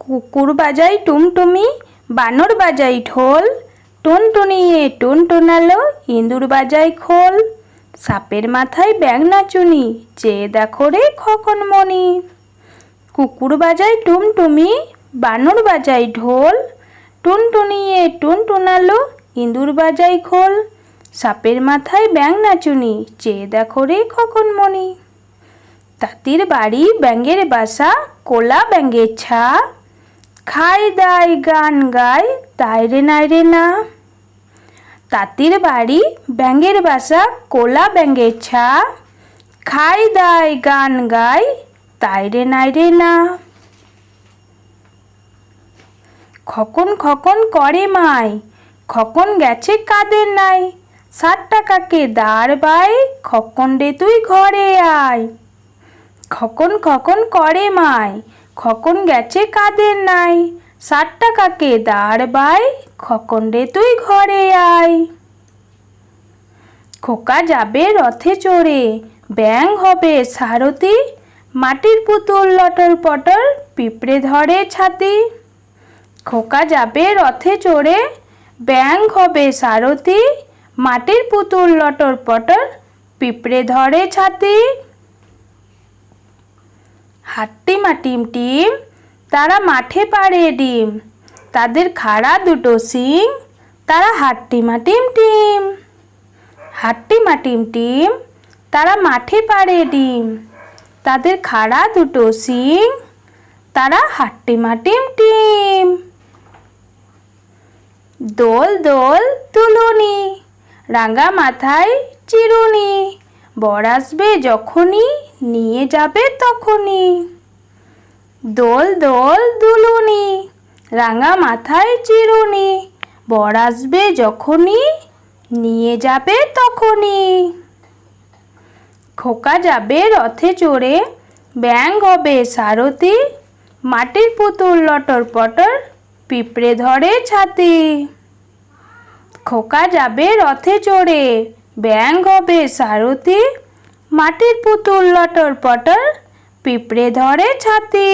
কুকুর বাজায় টুমটুমি, বানর বাজায় ঢোল, টুনটুনিয়ে টুনটুনালো, ইঁদুর বাজায় খোল। সাপের মাথায় ব্যাঙ নাচুনি, চেয়ে দেখো রে খোকনমণি। কুকুর বাজায় টুমটুমি, বানর বাজায় ঢোল, টুনটুনিয়ে টুনটুনালো, ইঁদুর বাজায় খোল। সাপের মাথায় ব্যাঙ নাচুনি, চেয়ে দেখো রে খোকনমণি। তাঁতির বাড়ি ব্যাঙের বাসা, কোলা ব্যাঙের ছা, খায় দায় গান গায় তাই রে নাই রে না। তাঁতির বাড়ি ব্যাঙের বাসা, কোলা ব্যাঙের ছা, খায় দায় গান গায় তাই রে নাই রে না। খোকন খোকন করে মাই, খোকন গেছে কাদের নাই, 7 টাকাকে দাঁড় বাই, খোকন রে তুই ঘরে আয়। খোকন খোকন করে মাই, খোকন গেছে কাদের নাই, 7 টাকাকে দাঁড় বাই, খোকন রে তুই ঘরে আয়। খোকা যাবে রথে চড়ে, ব্যাঙ হবে সারথি, মাটির পুতুল লটর পটর, পিঁপড়ে ধরে ছাতি। খোকা যাবে রথে চড়ে, ব্যাঙ হবে সারথি, মাটির পুতুল লটর পটর, পিঁপড়ে ধরে ছাতি। হাট্টিমা টিম টিম, তারা মাঠে পাড়ে ডিম, তাদের খাড়া দুটো শিং, তারা হাট্টিমা টিম টিম। হাট্টিমা টিম টিম, তারা মাঠে পাড়ে ডিম, তাদের খাড়া দুটো শিং, তারা হাট্টিমা টিম টিম। দোল দোল দুলুনি, রাঙা মাথায় চিরুনি, বর আসবে যখনই, নিয়ে যাবে তখনই। দোল দোল দুলুনি, রাঙা মাথায় চিরুনি, বর আসবে যখনই, নিয়ে যাবে তখনই। খোকা যাবে রথে চড়ে, ব্যাঙ হবে সারথি, মাটির পুতুল লটর পটর, পিঁপড়ে ধরে ছাতি। খোকা যাবে রথে চড়ে, ব্যাঙ হবে সারথি, মাটির পুতুল লটর পটর, পিঁপড়ে ধরে ছাতি।